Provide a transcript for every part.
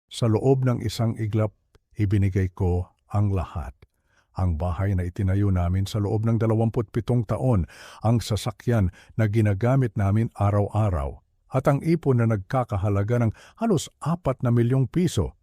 Sa loob ng isang iglap, ibinigay ko ang lahat. Ang bahay na itinayo namin sa loob ng 27 taon, ang sasakyan na ginagamit namin araw-araw, at ang ipon na nagkakahalaga ng halos 4 na milyong piso.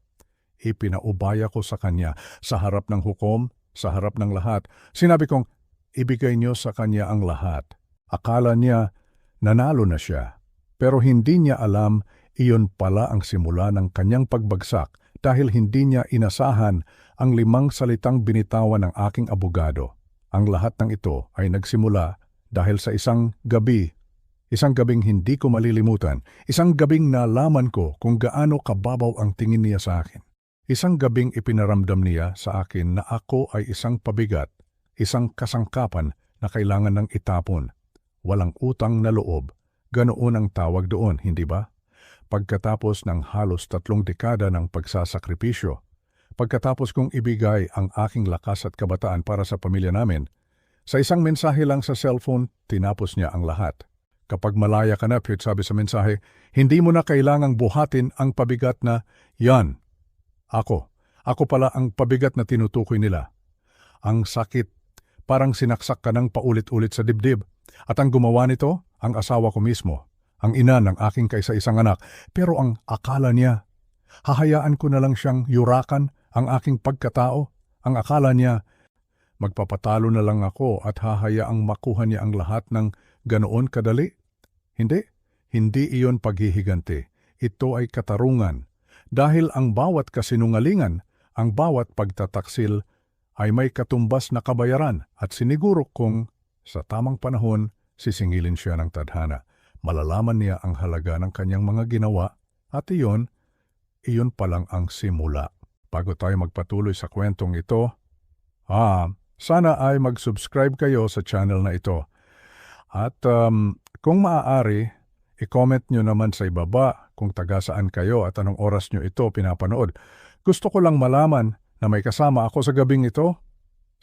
Ipinaubaya ko sa kanya sa harap ng hukom, sa harap ng lahat. Sinabi kong, ibigay niyo sa kanya ang lahat. Akala niya, nanalo na siya. Pero hindi niya alam, iyon pala ang simula ng kanyang pagbagsak dahil hindi niya inasahan ang 5 salitang binitawan ng aking abogado. Ang lahat ng ito ay nagsimula dahil sa isang gabing hindi ko malilimutan, isang gabing nalaman ko kung gaano kababaw ang tingin niya sa akin. Isang gabing ipinaramdam niya sa akin na ako ay isang pabigat, isang kasangkapan na kailangan ng itapon. Walang utang na loob, ganoon ang tawag doon, hindi ba? Pagkatapos ng halos 3 dekada ng pagsasakripisyo, pagkatapos kong ibigay ang aking lakas at kabataan para sa pamilya namin, sa isang mensahe lang sa cellphone, tinapos niya ang lahat. Kapag malaya ka na, sabi sa mensahe, hindi mo na kailangang buhatin ang pabigat na, yan, ako pala ang pabigat na tinutukoy nila. Ang sakit, parang sinaksak ka ng paulit-ulit sa dibdib. At ang gumawa nito, ang asawa ko mismo, ang ina ng aking kaisa-isang anak. Pero ang akala niya, hahayaan ko na lang siyang yurakan ang aking pagkatao. Ang akala niya, magpapatalo na lang ako at hahayaang makuha niya ang lahat ng ganoon kadali. Hindi iyon paghihiganti. Ito ay katarungan. Dahil ang bawat kasinungalingan, ang bawat pagtataksil ay may katumbas na kabayaran at siniguro kong sa tamang panahon sisingilin siya ng tadhana. Malalaman niya ang halaga ng kanyang mga ginawa at iyon pa lang ang simula. Bago tayo magpatuloy sa kwentong ito, sana ay mag-subscribe kayo sa channel na ito. At kung maaari, i-comment nyo naman sa ibaba kung taga saan kayo at anong oras nyo ito pinapanood. Gusto ko lang malaman na may kasama ako sa gabing ito.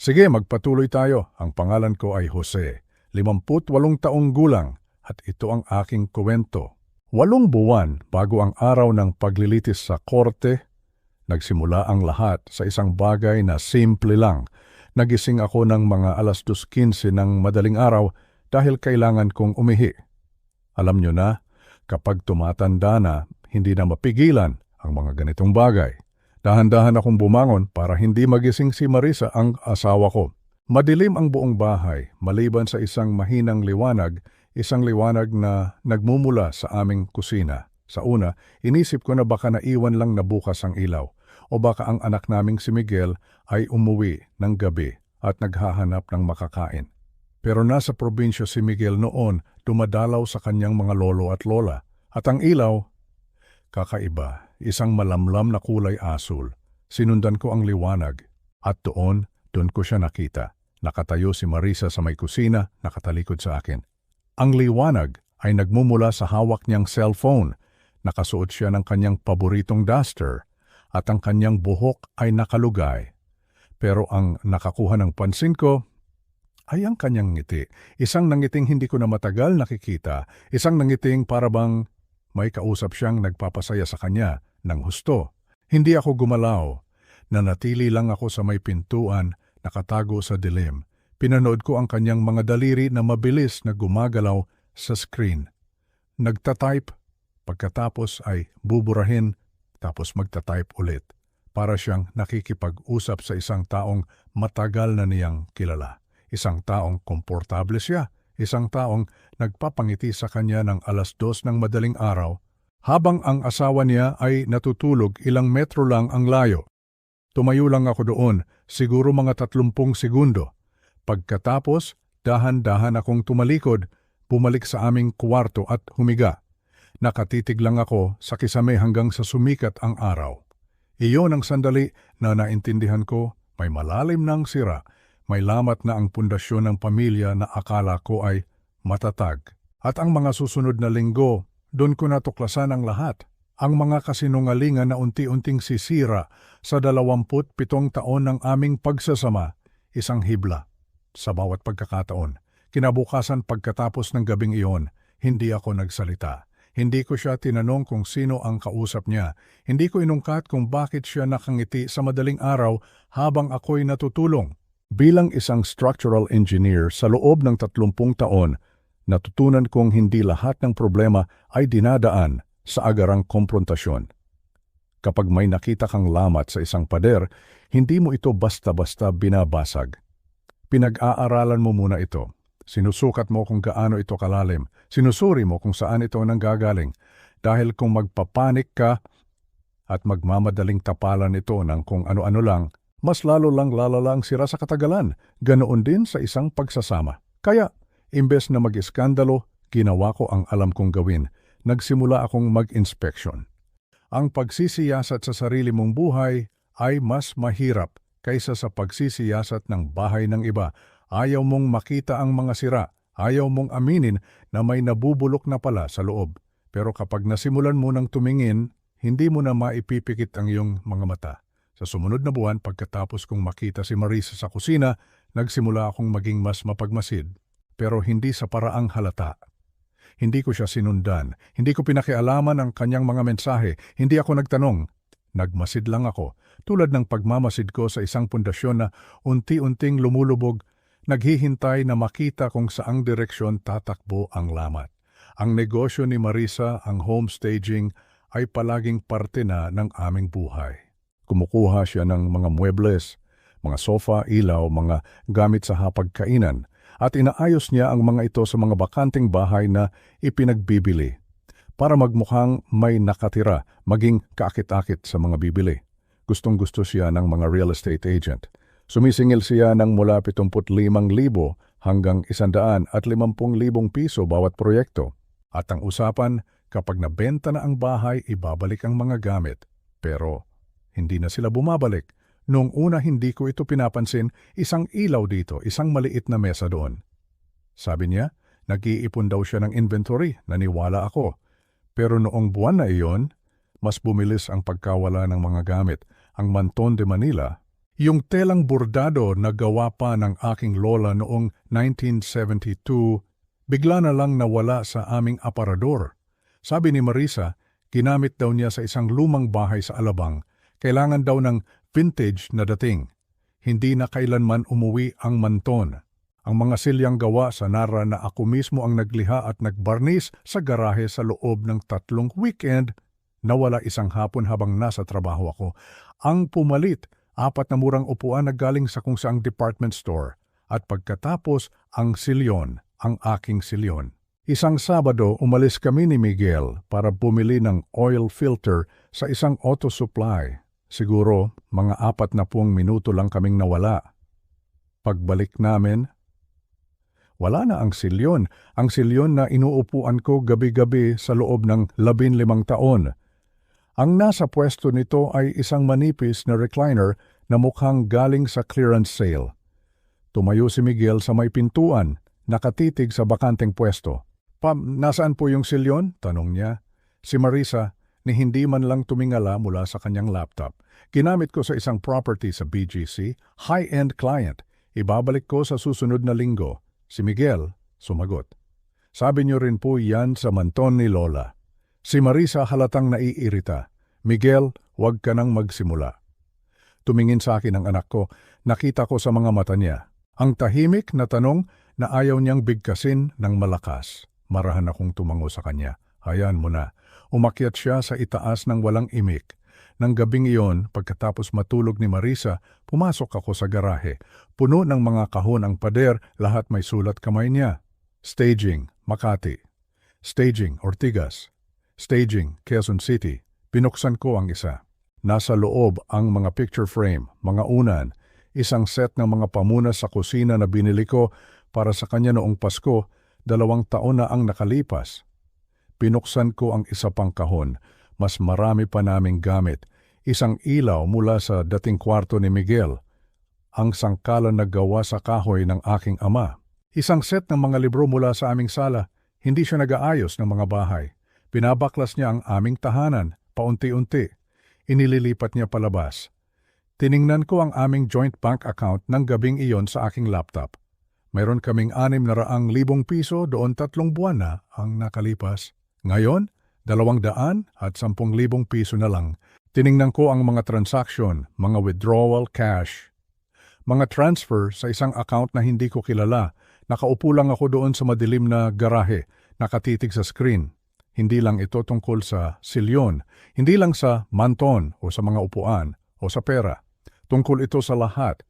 Sige, magpatuloy tayo. Ang pangalan ko ay Jose, 58 taong gulang, at ito ang aking kwento. 8 buwan bago ang araw ng paglilitis sa korte, nagsimula ang lahat sa isang bagay na simple lang. Nagising ako ng mga 2:15 ng madaling araw dahil kailangan kong umihi. Alam nyo na, kapag tumatanda na, hindi na mapigilan ang mga ganitong bagay. Dahan-dahan akong bumangon para hindi magising si Marisa, ang asawa ko. Madilim ang buong bahay, maliban sa isang mahinang liwanag, isang liwanag na nagmumula sa aming kusina. Sa una, inisip ko na baka naiwan lang na bukas ang ilaw, o baka ang anak naming si Miguel ay umuwi ng gabi at naghahanap ng makakain. Pero nasa probinsya si Miguel noon, dumadalaw sa kanyang mga lolo at lola. At ang ilaw, kakaiba, isang malamlam na kulay asul. Sinundan ko ang liwanag at doon ko siya nakita. Nakatayo si Marisa sa may kusina, nakatalikod sa akin. Ang liwanag ay nagmumula sa hawak niyang cellphone. Nakasuot siya ng kanyang paboritong duster at ang kanyang buhok ay nakalugay. Pero ang nakakuha ng pansin ko ay ang kanyang ngiti. Isang nangiting hindi ko na matagal nakikita. Isang nangiting para bang may kausap siyang nagpapasaya sa kanya ng husto. Hindi ako gumalaw. Nanatili lang ako sa may pintuan, nakatago sa dilim. Pinanood ko ang kanyang mga daliri na mabilis na gumagalaw sa screen. Nagtatype, pagkatapos ay buburahin, tapos magtatype ulit. Para siyang nakikipag-usap sa isang taong matagal na niyang kilala. Isang taong komportable siya, isang taong nagpapangiti sa kanya ng 2:00 ng madaling araw, habang ang asawa niya ay natutulog ilang metro lang ang layo. Tumayo lang ako doon, siguro mga 30 segundo. Pagkatapos, dahan-dahan akong tumalikod, bumalik sa aming kwarto at humiga. Nakatitig lang ako sa kisame hanggang sa sumikat ang araw. Iyon ang sandali na naintindihan ko may malalim ng sira. May lamat na ang pundasyon ng pamilya na akala ko ay matatag. At ang mga susunod na linggo, doon ko natuklasan ang lahat. Ang mga kasinungalingan na unti-unting sisira sa 27 taon ng aming pagsasama, isang hibla. Sa bawat pagkakataon, kinabukasan pagkatapos ng gabing iyon, hindi ako nagsalita. Hindi ko siya tinanong kung sino ang kausap niya. Hindi ko inungkat kung bakit siya nakangiti sa madaling araw habang ako'y natutulong. Bilang isang structural engineer sa loob ng 30 taon, natutunan kong hindi lahat ng problema ay dinadaan sa agarang komprontasyon. Kapag may nakita kang lamat sa isang pader, hindi mo ito basta-basta binabasag. Pinag-aaralan mo muna ito. Sinusukat mo kung gaano ito kalalim. Sinusuri mo kung saan ito nanggagaling. Dahil kung magpapanik ka at magmamadaling tapalan ito ng kung ano-ano lang, mas lalo lang lalala ang sira sa katagalan. Ganoon din sa isang pagsasama. Kaya, imbes na mag-iskandalo, ginawa ko ang alam kong gawin. Nagsimula akong mag-inspection. Ang pagsisiyasat sa sarili mong buhay ay mas mahirap kaysa sa pagsisiyasat ng bahay ng iba. Ayaw mong makita ang mga sira. Ayaw mong aminin na may nabubulok na pala sa loob. Pero kapag nasimulan mo ng tumingin, hindi mo na maipipikit ang iyong mga mata. Sa sumunod na buwan, pagkatapos kong makita si Marisa sa kusina, nagsimula akong maging mas mapagmasid. Pero hindi sa paraang halata. Hindi ko siya sinundan. Hindi ko pinakialaman ang kanyang mga mensahe. Hindi ako nagtanong. Nagmasid lang ako. Tulad ng pagmamasid ko sa isang pundasyon na unti-unting lumulubog, naghihintay na makita kung saang direksyon tatakbo ang lamat. Ang negosyo ni Marisa, ang home staging, ay palaging parte na ng aming buhay. Kumukuha siya ng mga muebles, mga sofa, ilaw, mga gamit sa hapagkainan, at inaayos niya ang mga ito sa mga bakanting bahay na ipinagbibili para magmukhang may nakatira, maging kaakit-akit sa mga bibili. Gustong-gusto siya ng mga real estate agent. Sumisingil siya ng mula 75,000 hanggang 150,000 piso bawat proyekto. At ang usapan, kapag nabenta na ang bahay, ibabalik ang mga gamit. Pero hindi na sila bumabalik. Noong una hindi ko ito pinapansin, isang ilaw dito, isang maliit na mesa doon. Sabi niya, nag-iipon daw siya ng inventory, naniwala ako. Pero noong buwan na iyon, mas bumilis ang pagkawala ng mga gamit. Ang Manton de Manila, yung telang bordado na gawa pa ng aking lola noong 1972, bigla na lang nawala sa aming aparador. Sabi ni Marisa, ginamit daw niya sa isang lumang bahay sa Alabang. Kailangan daw ng vintage na dating. Hindi na kailanman umuwi ang Manton. Ang mga silyang gawa sa Nara na ako mismo ang nagliha at nagbarnis sa garahe sa loob ng 3 weekend, nawala isang hapon habang nasa trabaho ako. Ang pumalit, 4 na murang upuan na galing sa kung saang department store. At pagkatapos, ang silyon, ang aking silyon. Isang Sabado, umalis kami ni Miguel para bumili ng oil filter sa isang auto supply. Siguro, mga 40 minuto lang kaming nawala. Pagbalik namin, wala na ang silyon. Ang silyon na inuupuan ko gabi-gabi sa loob ng 15 taon. Ang nasa pwesto nito ay isang manipis na recliner na mukhang galing sa clearance sale. Tumayo si Miguel sa may pintuan, nakatitig sa bakanteng pwesto. Nasaan po yung silyon?" tanong niya. Si Marisa, ni hindi man lang tumingala mula sa kanyang laptop. "Ginamit ko sa isang property sa BGC, high-end client. Ibabalik ko sa susunod na linggo." Si Miguel, sumagot. "Sabi niyo rin po yan sa Manton ni Lola." Si Marisa halatang naiirita. "Miguel, huwag ka nang magsimula." Tumingin sa akin ang anak ko, nakita ko sa mga mata niya. Ang tahimik na tanong na ayaw niyang bigkasin ng malakas. Marahan akong tumango sa kanya. "Hayaan mo na." Umakyat siya sa itaas ng walang imik. Nang gabing iyon, pagkatapos matulog ni Marisa, pumasok ako sa garahe. Puno ng mga kahon ang pader, lahat may sulat kamay niya. Staging, Makati. Staging, Ortigas. Staging, Quezon City. Pinuksan ko ang isa. Nasa loob ang mga picture frame, mga unan, isang set ng mga pamunas sa kusina na binili ko para sa kanya noong Pasko, 2 taon na ang nakalipas. Pinuksan ko ang isa pang kahon, mas marami pa naming gamit. Isang ilaw mula sa dating kwarto ni Miguel. Ang sangkalan na gawa sa kahoy ng aking ama. Isang set ng mga libro mula sa aming sala. Hindi siya nag-aayos ng mga bahay. Pinabaklas niya ang aming tahanan, paunti-unti. Inililipat niya palabas. Tiningnan ko ang aming joint bank account ng gabing iyon sa aking laptop. Mayroon kaming 600,000 piso doon, 3 buwan na ang nakalipas. Ngayon, 210,000 piso na lang. Tiningnan ko ang mga transaction, mga withdrawal, cash, mga transfer sa isang account na hindi ko kilala. Nakaupo lang ako doon sa madilim na garahe, nakatitig sa screen. Hindi lang ito tungkol sa silyon, hindi lang sa manton o sa mga upuan o sa pera. Tungkol ito sa lahat.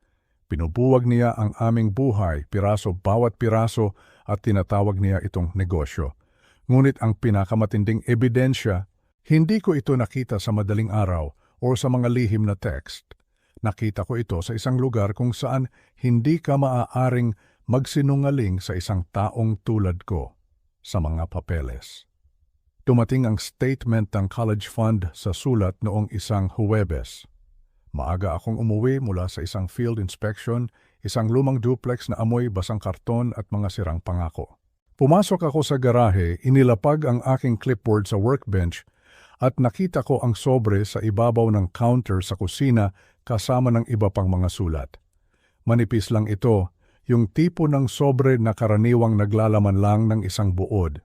Pinubuwag niya ang aming buhay, piraso bawat piraso, at tinatawag niya itong negosyo. Ngunit ang pinakamatinding ebidensya, hindi ko ito nakita sa madaling araw o sa mga lihim na text. Nakita ko ito sa isang lugar kung saan hindi ka maaaring magsinungaling sa isang taong tulad ko, sa mga papeles. Dumating ang statement ng college fund sa sulat noong isang Huwebes. Maaga akong umuwi mula sa isang field inspection, isang lumang duplex na amoy basang karton at mga sirang pangako. Pumasok ako sa garahe, inilapag ang aking clipboard sa workbench at nakita ko ang sobre sa ibabaw ng counter sa kusina kasama ng iba pang mga sulat. Manipis lang ito, yung tipo ng sobre na karaniwang naglalaman lang ng isang buod.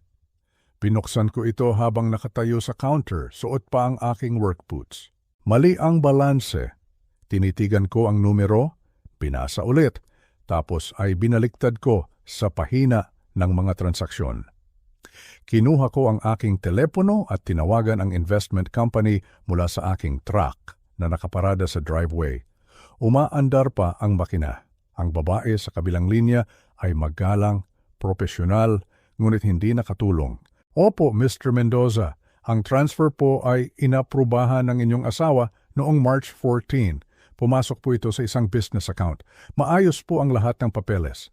Binuksan ko ito habang nakatayo sa counter, suot pa ang aking work boots. Mali ang balanse. Tinitigan ko ang numero, pinasa ulit, tapos ay binaliktad ko sa pahina ng mga transaksyon. Kinuha ko ang aking telepono at tinawagan ang investment company mula sa aking truck na nakaparada sa driveway. Umaandar pa ang makina. Ang babae sa kabilang linya ay magalang, propesyonal, ngunit hindi nakatulong. Opo, Mr. Mendoza, ang transfer po ay inaprubahan ng inyong asawa noong March 14. Pumasok po ito sa isang business account. Maayos po ang lahat ng papeles.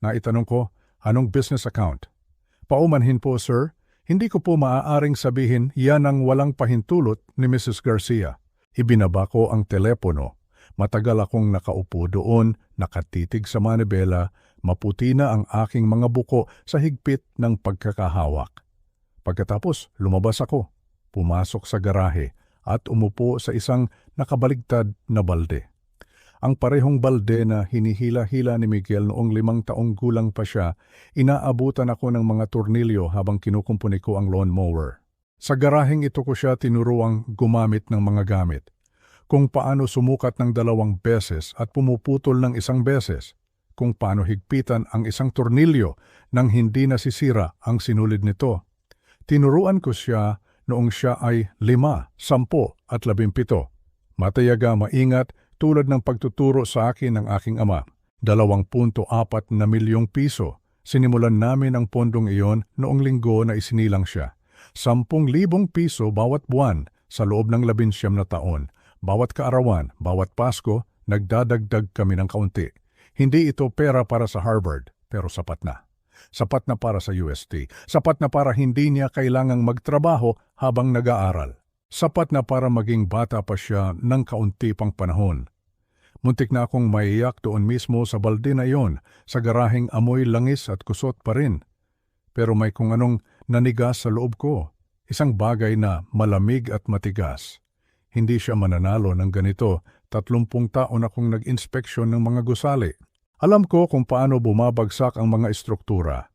Naitanong ko, anong business account? Paumanhin po, sir. Hindi ko po maaaring sabihin yan ang walang pahintulot ni Mrs. Garcia. Ibinaba ko ang telepono. Matagal akong nakaupo doon, nakatitig sa manibela, maputi na ang aking mga buko sa higpit ng pagkakahawak. Pagkatapos, lumabas ako, pumasok sa garahe at umupo sa isang nakabaligtad na balde. Ang parehong balde na hinihila-hila ni Miguel noong 5 taong gulang pa siya, inaabutan ako ng mga tornilyo habang kinukumpuni ko ang lawnmower. Sa garaheng ito ko siya tinuruang gumamit ng mga gamit. Kung paano sumukat ng 2 beses at pumuputol ng 1 beses. Kung paano higpitan ang isang tornilyo nang hindi nasisira ang sinulid nito. Tinuruan ko siya noong siya ay 5, 10 at 17. Matayaga, maingat, tulad ng pagtuturo sa akin ng aking ama. 2.4 na milyong piso. Sinimulan namin ang pondong iyon noong linggo na isinilang siya. 10,000 piso bawat buwan sa loob ng 19 na taon. Bawat kaarawan, bawat Pasko, nagdadagdag kami ng kaunti. Hindi ito pera para sa Harvard, pero sapat na. Sapat na para sa UST. Sapat na para hindi niya kailangang magtrabaho habang nag-aaral. Sapat na para maging bata pa siya ng kaunti pang panahon. Muntik na akong maiyak doon mismo sa balde na iyon, sa garaheng amoy langis at kusot pa rin. Pero may kung anong nanigas sa loob ko. Isang bagay na malamig at matigas. Hindi siya mananalo ng ganito. 30 taon akong nag-inspeksyon ng mga gusali. Alam ko kung paano bumabagsak ang mga estruktura.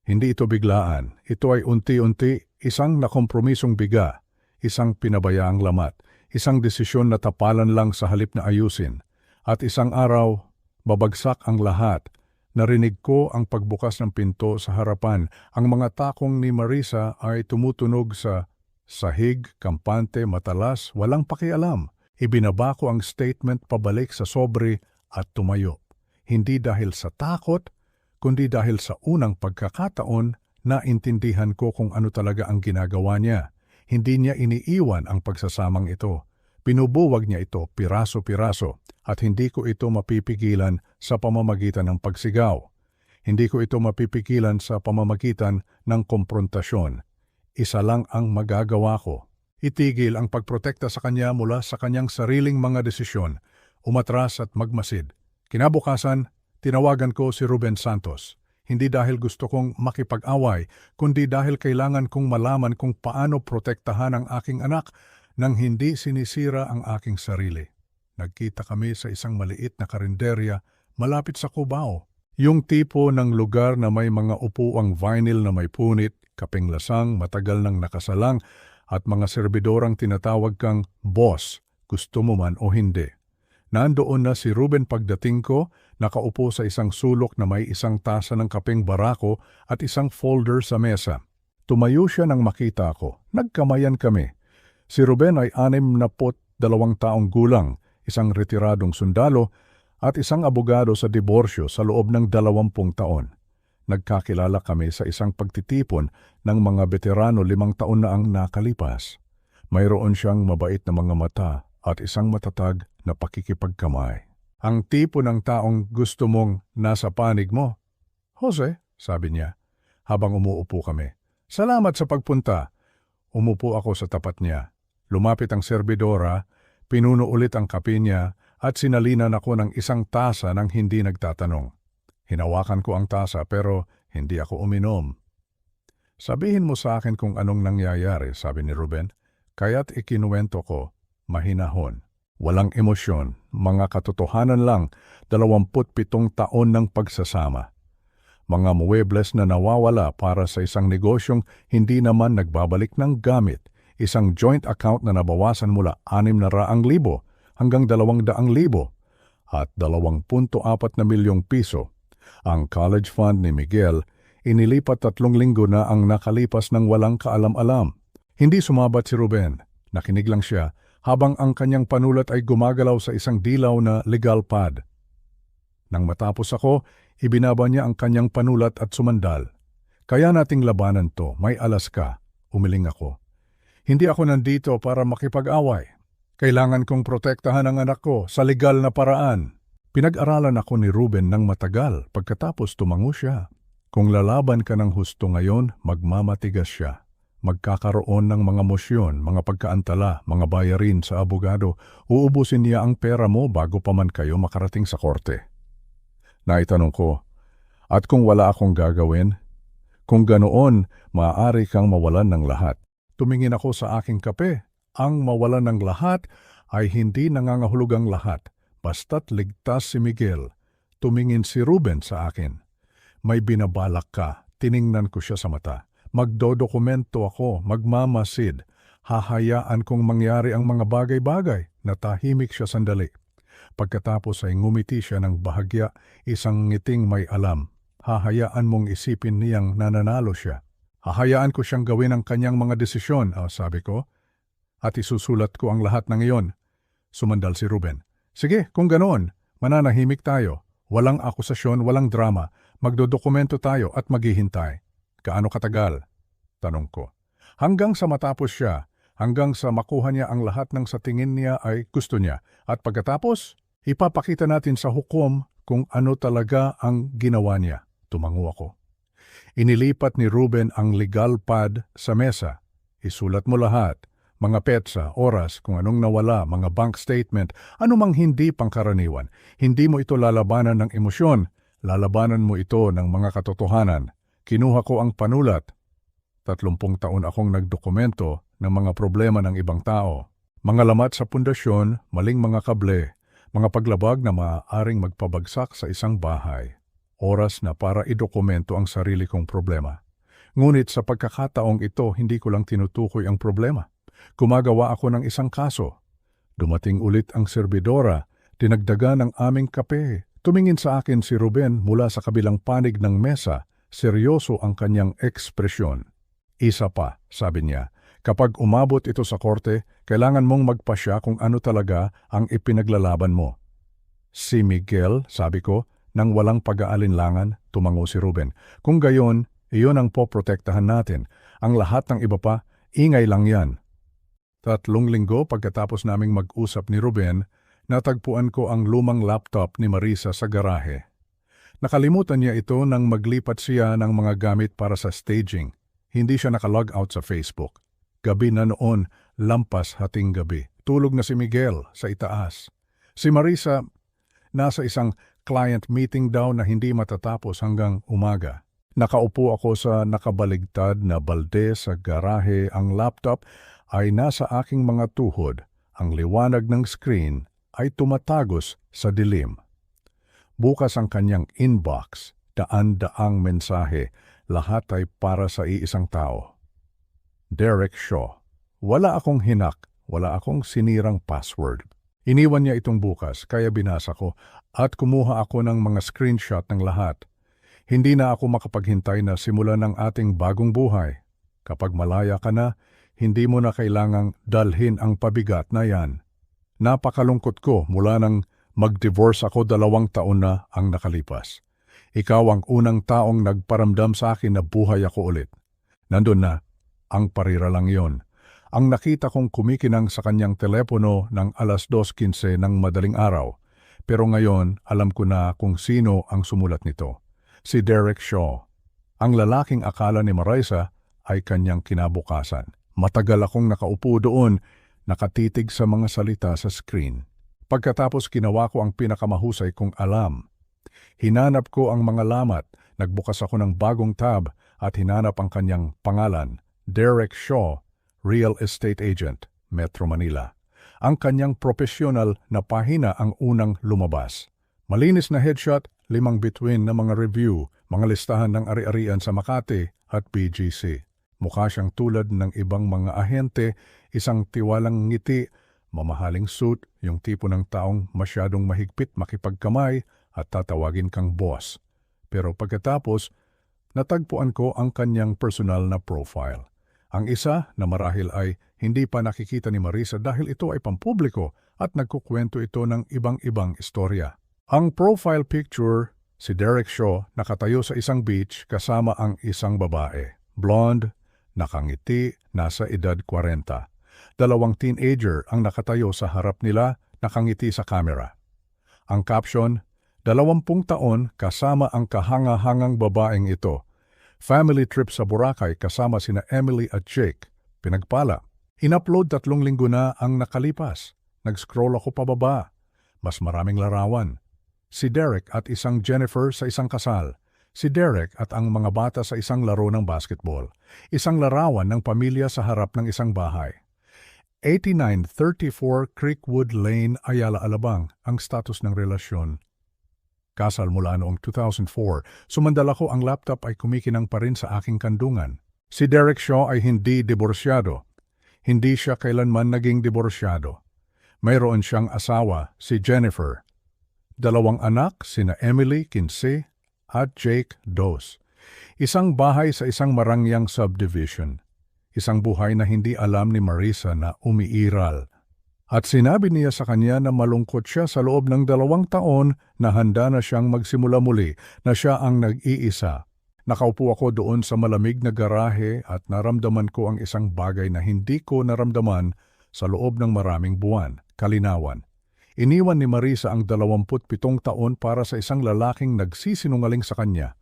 Hindi ito biglaan. Ito ay unti-unti, isang nakompromisong biga, isang pinabayaang lamat, isang desisyon na tapalan lang sa halip na ayusin. At isang araw, babagsak ang lahat. Narinig ko ang pagbukas ng pinto sa harapan. Ang mga takong ni Marisa ay tumutunog sa sahig, kampante, matalas, walang pakialam. Ibinaba ko ang statement pabalik sa sobre at tumayo. Hindi dahil sa takot, kundi dahil sa unang pagkakataon na intindihan ko kung ano talaga ang ginagawa niya. Hindi niya iniiwan ang pagsasamang ito. Pinubuwag niya ito piraso-piraso at hindi ko ito mapipigilan sa pamamagitan ng pagsigaw. Hindi ko ito mapipigilan sa pamamagitan ng komprontasyon. Isa lang ang magagawa ko. Itigil ang pagprotekta sa kanya mula sa kanyang sariling mga desisyon, umatras at magmasid. Kinabukasan, tinawagan ko si Ruben Santos. Hindi dahil gusto kong makipag-away, kundi dahil kailangan kong malaman kung paano protektahan ang aking anak nang hindi sinisira ang aking sarili. Nagkita kami sa isang maliit na karinderya malapit sa Cubao. Yung tipo ng lugar na may mga upuang vinyl na may punit, Kapeng lasang, matagal nang nakasalang, at mga serbidorang tinatawag kang boss, gusto mo man o hindi. Nandoon na si Ruben pagdating ko, nakaupo sa isang sulok na may isang tasa ng kapeng barako at isang folder sa mesa. Tumayo siya nang makita ako. Nagkamayan kami. Si Ruben ay 62 taong gulang, isang retiradong sundalo at isang abogado sa diborsyo sa loob ng 20 taon. Nagkakilala kami sa isang pagtitipon ng mga veterano 5 taon na ang nakalipas. Mayroon siyang mabait na mga mata at isang matatag na pakikipagkamay. Ang tipo ng taong gusto mong nasa panig mo. Jose, sabi niya, habang umuupo kami. Salamat sa pagpunta. Umupo ako sa tapat niya. Lumapit ang serbidora, pinuno ulit ang kape niya at sinalinan ako ng isang tasa nang hindi nagtatanong. Hinawakan ko ang tasa pero hindi ako uminom. Sabihin mo sa akin kung anong nangyayari, sabi ni Ruben. Kaya't ikinuwento ko, mahinahon. Walang emosyon, mga katotohanan lang, 27 taon ng pagsasama. Mga muebles na nawawala para sa isang negosyong hindi naman nagbabalik ng gamit, isang joint account na nabawasan mula 600,000 hanggang 200,000 at 2.4 milyong piso. Ang college fund ni Miguel, inilipat 3 linggo na ang nakalipas ng walang kaalam-alam. Hindi sumabat si Ruben, nakinig lang siya habang ang kanyang panulat ay gumagalaw sa isang dilaw na legal pad. Nang matapos ako, ibinaba niya ang kanyang panulat at sumandal. Kaya nating labanan to, may alas ka, umiling ako. Hindi ako nandito para makipag-away. Kailangan kong protektahan ang anak ko sa legal na paraan. Pinag-aralan ako ni Ruben ng matagal pagkatapos tumango siya. Kung lalaban ka ng husto ngayon, magmamatigas siya. Magkakaroon ng mga mosyon, mga pagkaantala, mga bayarin sa abogado. Uubusin niya ang pera mo bago pa man kayo makarating sa korte. Naitanong ko, at kung wala akong gagawin? Kung ganoon, maaari kang mawalan ng lahat. Tumingin ako sa aking kape. Ang mawalan ng lahat ay hindi nangangahulugang lahat. Basta't ligtas si Miguel. Tumingin si Ruben sa akin. May binabalak ka. Tiningnan ko siya sa mata. Magdodokumento ako, magmamasid. Hahayaan kong mangyari ang mga bagay-bagay. Natahimik siya sandali. Pagkatapos ay ngumiti siya ng bahagya, isang ngiting may alam. Hahayaan mong isipin niyang nananalo siya. Hahayaan ko siyang gawin ang kanyang mga desisyon, sabi ko. At isusulat ko ang lahat ng iyon. Sumandal si Ruben. Sige, kung ganoon, mananahimik tayo. Walang akusasyon, walang drama. Magdodokumento tayo at maghihintay. Gaano katagal? Tanong ko. Hanggang sa matapos siya, hanggang sa makuha niya ang lahat ng sa tingin niya ay gusto niya. At pagkatapos, ipapakita natin sa hukom kung ano talaga ang ginawa niya. Tumango ako. Inilipat ni Ruben ang legal pad sa mesa. Isulat mo lahat. Mga petsa, oras, kung anong nawala, mga bank statement, anumang hindi pangkaraniwan. Hindi mo ito lalabanan ng emosyon, lalabanan mo ito ng mga katotohanan. Kinuha ko ang panulat. 30 taon akong nagdokumento ng mga problema ng ibang tao. Mga lamat sa pundasyon, maling mga kable, mga paglabag na maaaring magpabagsak sa isang bahay. Oras na para idokumento ang sarili kong problema. Ngunit sa pagkakataong ito, hindi ko lang tinutukoy ang problema. Gumagawa ako ng isang kaso. Dumating ulit ang serbidora, dinagdagan ang aming kape. Tumingin sa akin si Ruben mula sa kabilang panig ng mesa, seryoso ang kanyang ekspresyon. Isa pa, sabi niya, kapag umabot ito sa korte, kailangan mong magpasya kung ano talaga ang ipinaglalaban mo. Si Miguel, sabi ko, nang walang pag-aalinlangan, tumango si Ruben. Kung gayon, iyon ang poprotektahan natin. Ang lahat ng iba pa, ingay lang yan. 3 linggo pagkatapos naming mag-usap ni Ruben, natagpuan ko ang lumang laptop ni Marisa sa garahe. Nakalimutan niya ito nang maglipat siya ng mga gamit para sa staging. Hindi siya nakalog out sa Facebook. Gabi na noon, lampas hating gabi. Tulog na si Miguel sa itaas. Si Marisa, nasa isang client meeting daw na hindi matatapos hanggang umaga. Nakaupo ako sa nakabaligtad na balde sa garahe. Ang laptop ay nasa aking mga tuhod. Ang liwanag ng screen ay tumatagos sa dilim. Bukas ang kanyang inbox, daan-daang mensahe, Lahat ay para sa iisang tao. Derek Shaw. Wala akong hinak, wala akong sinirang password. Iniwan niya itong bukas, kaya binasa ko at kumuha ako ng mga screenshot ng lahat. Hindi na ako makapaghintay na simulan ng ating bagong buhay. Kapag malaya ka na, hindi mo na kailangang dalhin ang pabigat na yan. Napakalungkot ko mula nang mag-divorce ako 2 taon na ang nakalipas. Ikaw ang unang taong nagparamdam sa akin na buhay ako ulit. Nandun na, ang parira lang yon. Ang nakita kong kumikinang sa kanyang telepono ng 2:15 ng madaling araw. Pero ngayon, alam ko na kung sino ang sumulat nito. Si Derek Shaw. Ang lalaking akala ni Marisa ay kanyang kinabukasan. Matagal akong nakaupo doon, nakatitig sa mga salita sa screen. Pagkatapos ginawa ko ang pinakamahusay kong alam. Hinanap ko ang mga lamat, nagbukas ako ng bagong tab at hinanap ang kanyang pangalan, Derek Shaw, Real Estate Agent, Metro Manila. Ang kanyang profesional na pahina ang unang lumabas. Malinis na headshot, 5 bituin na mga review, mga listahan ng ari-arian sa Makati at BGC. Mukha siyang tulad ng ibang mga ahente, isang tiwalang ngiti, mamahaling suit, yung tipo ng taong masyadong mahigpit makipagkamay at tatawagin kang boss. Pero pagkatapos, natagpuan ko ang kanyang personal na profile. Ang isa na marahil ay hindi pa nakikita ni Marisa dahil ito ay pampubliko at nagkukwento ito ng ibang-ibang istorya. Ang profile picture, si Derek Shaw nakatayo sa isang beach kasama ang isang babae. Blonde, nakangiti, nasa edad 40. 2 teenager ang nakatayo sa harap nila, nakangiti sa kamera. Ang caption, 20 taon kasama ang kahanga-hangang babaeng ito. Family trip sa Boracay kasama sina Emily at Jake. Pinagpala. In-upload 3 linggo na ang nakalipas. Nag-scroll ako pababa. Mas maraming larawan. Si Derek at isang Jennifer sa isang kasal. Si Derek at ang mga bata sa isang laro ng basketball. Isang larawan ng pamilya sa harap ng isang bahay. 8934 Creekwood Lane, Ayala, Alabang ang status ng relasyon. Kasal mula noong 2004, sumandala ko ang laptop ay kumikinang pa rin sa aking kandungan. Si Derek Shaw ay hindi diborsyado. Hindi siya kailanman naging diborsyado. Mayroon siyang asawa, si Jennifer. 2 anak, sina Emily, 15, at Jake, 2. Isang bahay sa isang marangyang subdivision. Isang buhay na hindi alam ni Marisa na umiiral. At sinabi niya sa kanya na malungkot siya sa loob ng 2 taon na handa na siyang magsimula muli, na siya ang nag-iisa. Nakaupo ako doon sa malamig na garahe at naramdaman ko ang isang bagay na hindi ko naramdaman sa loob ng maraming buwan, kalinawan. Iniwan ni Marisa ang 27 taon para sa isang lalaking nagsisinungaling sa kanya.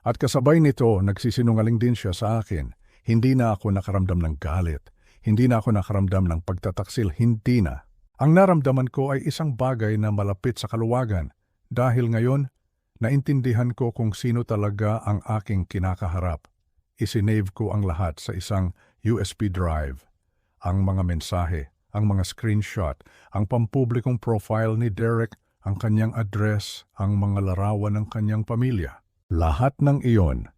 At kasabay nito, nagsisinungaling din siya sa akin. Hindi na ako nakaramdam ng galit. Hindi na ako nakaramdam ng pagtataksil. Hindi na. Ang naramdaman ko ay isang bagay na malapit sa kaluwagan. Dahil ngayon, naintindihan ko kung sino talaga ang aking kinakaharap. Isinave ko ang lahat sa isang USB drive. Ang mga mensahe, ang mga screenshot, ang pampublikong profile ni Derek, ang kanyang address, ang mga larawan ng kanyang pamilya. Lahat ng iyon.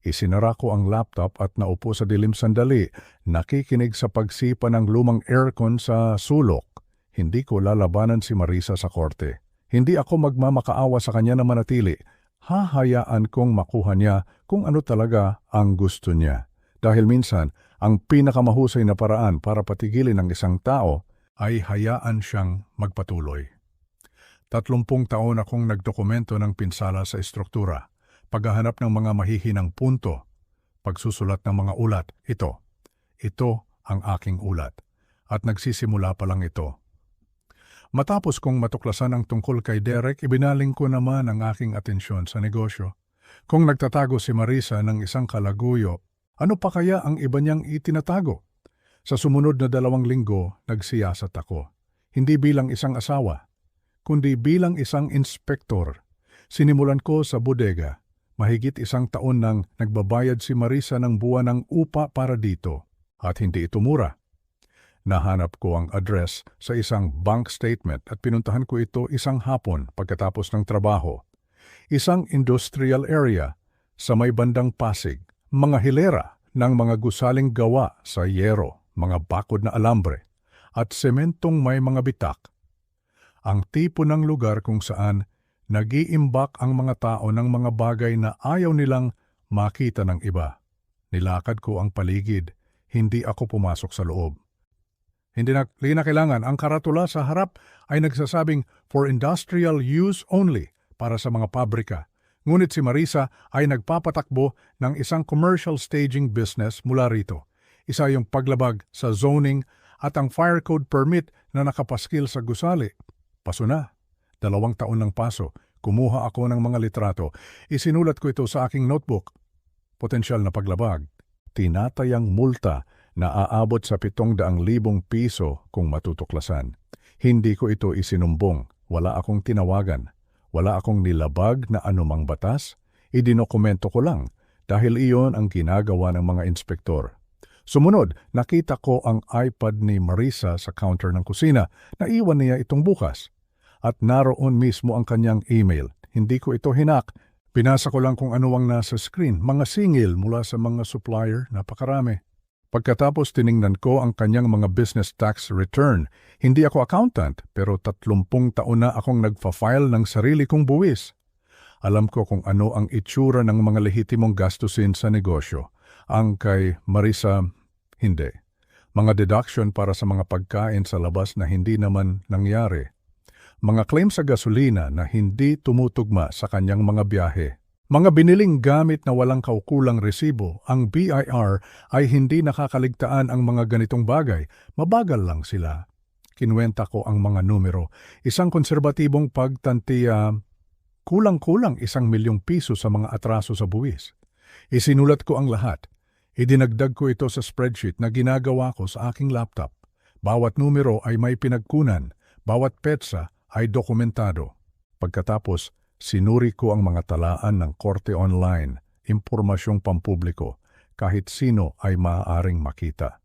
Isinara ko ang laptop at naupo sa dilim sandali, nakikinig sa pagsipa ng lumang aircon sa sulok. Hindi ko lalabanan si Marisa sa korte. Hindi ako magmamakaawa sa kanya na manatili. Hahayaan kong makuha niya kung ano talaga ang gusto niya. Dahil minsan, ang pinakamahusay na paraan para patigilin ang isang tao ay hayaan siyang magpatuloy. 30 taon akong nagdokumento ng pinsala sa estruktura, paghahanap ng mga mahihinang punto, pagsusulat ng mga ulat. Ito ang aking ulat. At nagsisimula pa lang ito. Matapos kong matuklasan ang tungkol kay Derek, ibinaling ko naman ang aking atensyon sa negosyo. Kung nagtatago si Marisa ng isang kalaguyo, ano pa kaya ang iba niyang itinatago? Sa sumunod na 2 linggo, nagsiyasat ako. Hindi bilang isang asawa, kundi bilang isang inspektor. Sinimulan ko sa bodega. Mahigit 1 taon nang nagbabayad si Marisa ng buwan ng upa para dito. At hindi ito mura. Nahanap ko ang address sa isang bank statement at pinuntahan ko ito isang hapon pagkatapos ng trabaho. Isang industrial area, Sa may bandang Pasig, mga hilera ng mga gusaling gawa sa yero, mga bakod na alambre, at sementong may mga bitak. Ang tipo ng lugar kung saan nag-iimbak ang mga tao ng mga bagay na ayaw nilang makita ng iba. Nilakad ko ang paligid, hindi ako pumasok sa loob. Hindi na kailangan. Ang karatula sa harap ay nagsasabing for industrial use only para sa mga pabrika. Ngunit si Marisa ay nagpapatakbo ng isang commercial staging business mula rito. Isa yung paglabag sa zoning at ang fire code permit na nakapaskil sa gusali. Paso na. 2 taon ng paso. Kumuha ako ng mga litrato. Isinulat ko ito sa aking notebook. Potensyal na paglabag. Tinatayang multa na aabot sa 700,000 piso kung matutuklasan. Hindi ko ito isinumbong. Wala akong tinawagan. Wala akong nilabag na anumang batas. Idinokumento ko lang dahil iyon ang ginagawa ng mga inspektor. Sumunod, nakita ko ang iPad ni Marisa sa counter ng kusina. Naiwan niya itong bukas. At naroon mismo ang kanyang email. Hindi ko ito hinak. Pinasa ko lang kung ano ang nasa screen. Mga singil mula sa mga supplier, napakarami. Pagkatapos tiningnan ko ang kanyang mga business tax return. Hindi ako accountant, pero 30 taon na akong nagfa-file ng sarili kong buwis. Alam ko kung ano ang itsura ng mga lehitimong gastusin sa negosyo. Ang kay Marisa, hindi. Mga deduction para sa mga pagkain sa labas na hindi naman nangyari. Mga claim sa gasolina na hindi tumutugma sa kanyang mga biyahe. Mga biniling gamit na walang kaukulang resibo, ang BIR ay hindi nakakaligtaan ang mga ganitong bagay. Mabagal lang sila. Kinuwenta ko ang mga numero. Isang konserbatibong pagtantiya, kulang-kulang 1,000,000 piso sa mga atraso sa buwis. Isinulat ko ang lahat. Idinagdag ko ito sa spreadsheet na ginagawa ko sa aking laptop. Bawat numero ay may pinagkunan. Bawat petsa ay dokumentado. Pagkatapos, sinuri ko ang mga talaan ng korte online, impormasyong pampubliko, kahit sino ay maaaring makita.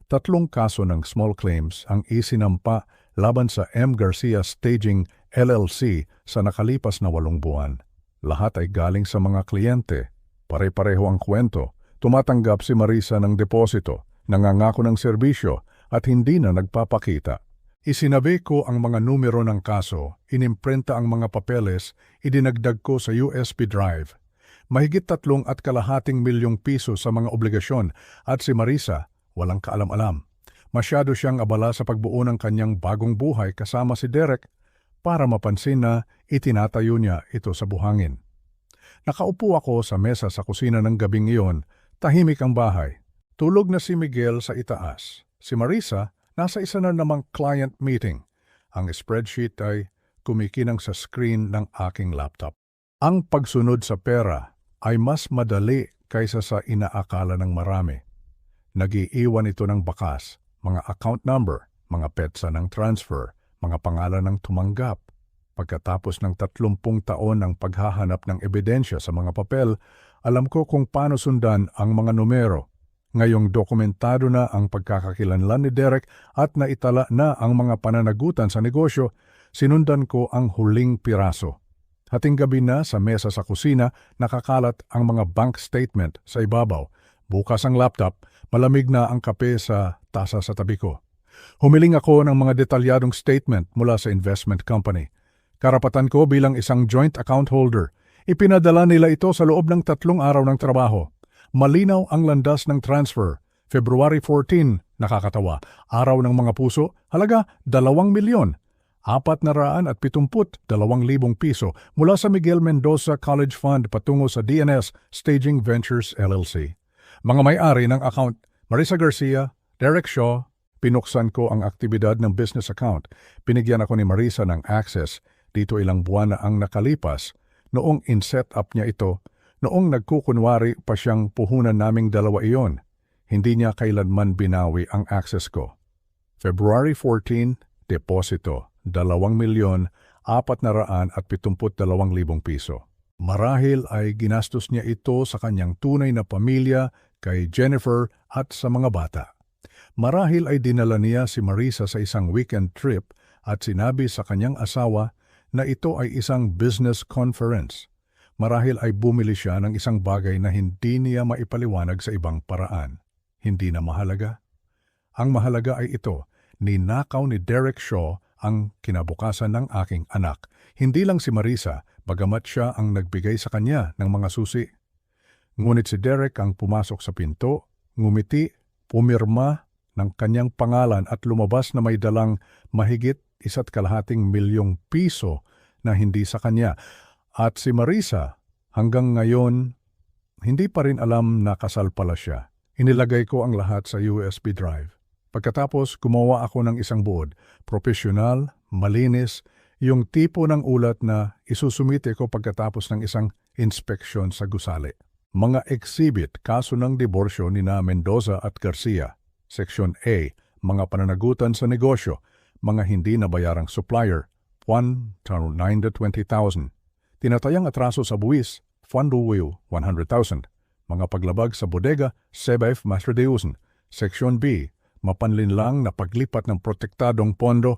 3 kaso ng small claims ang isinampa laban sa M. Garcia Staging LLC sa nakalipas na 8 buwan. Lahat ay galing sa mga kliyente. Pare-pareho ang kwento. Tumatanggap si Marisa ng deposito, nangangako ng serbisyo at hindi na nagpapakita. Isinabi ko ang mga numero ng kaso, inimprenta ang mga papeles, idinagdag ko sa USB drive. Mahigit 3.25 milyong piso sa mga obligasyon at si Marisa walang kaalam-alam. Masyado siyang abala sa pagbuo ng kanyang bagong buhay kasama si Derek para mapansin na itinatayo niya ito sa buhangin. Nakaupo ako sa mesa sa kusina ng gabing iyon, tahimik ang bahay. Tulog na si Miguel sa itaas. Si Marisa nasa isa na namang client meeting. Ang spreadsheet ay kumikinang sa screen ng aking laptop. Ang pagsunod sa pera ay mas madali kaysa sa inaakala ng marami. Nag-iiwan ito ng bakas, mga account number, mga petsa ng transfer, mga pangalan ng tumanggap. Pagkatapos ng 30 taon ng paghahanap ng ebidensya sa mga papel, alam ko kung paano sundan ang mga numero. Ngayong dokumentado na ang pagkakakilanlan ni Derek at naitala na ang mga pananagutan sa negosyo, sinundan ko ang huling piraso. Hating gabi na sa mesa sa kusina, nakakalat ang mga bank statement sa ibabaw. Bukas ang laptop, malamig na ang kape sa tasa sa tabi ko. Humiling ako ng mga detalyadong statement mula sa investment company. Karapatan ko bilang isang joint account holder. Ipinadala nila ito sa loob ng 3 araw ng trabaho. Malinaw ang landas ng transfer. February 14, nakakatawa. Araw ng mga puso, halaga 2,472,000 piso mula sa Miguel Mendoza College Fund patungo sa DNS Staging Ventures LLC. Mga may-ari ng account, Marisa Garcia, Derek Shaw. Pinuksan ko ang aktibidad ng business account. Binigyan ako ni Marisa ng access. Dito ilang buwan na ang nakalipas. Noong in-set up niya ito, noong nagkukunwari pa siyang puhunan naming 2 iyon, hindi niya kailanman binawi ang access ko. February 14, deposito, 2,472,000 piso. Marahil ay ginastos niya ito sa kanyang tunay na pamilya, kay Jennifer at sa mga bata. Marahil ay dinala niya si Marisa sa isang weekend trip at sinabi sa kanyang asawa na ito ay isang business conference. Marahil ay bumili siya ng isang bagay na hindi niya maipaliwanag sa ibang paraan. Hindi na mahalaga. Ang mahalaga ay ito, ninakaw ni Derek Shaw ang kinabukasan ng aking anak. Hindi lang si Marisa, bagamat siya ang nagbigay sa kanya ng mga susi. Ngunit si Derek ang pumasok sa pinto, ngumiti, pumirma ng kanyang pangalan at lumabas na may dalang mahigit 1.5 milyong piso na hindi sa kanya. At si Marisa, hanggang ngayon, hindi pa rin alam na kasal pala siya. Inilagay ko ang lahat sa USB drive. Pagkatapos, gumawa ako ng isang buod, profesional, malinis, yung tipo ng ulat na isusumite ko pagkatapos ng isang inspeksyon sa gusali. Mga exhibit, kaso ng diborsyo ni na Mendoza at Garcia. Section A, mga pananagutan sa negosyo, mga hindi nabayarang supplier, 1,920,000. Tinatayang atraso sa buwis, Fanduweo, 100,000. Mga paglabag sa bodega, Sebef Masterdeusen. Section B, mapanlinlang na paglipat ng protektadong pondo,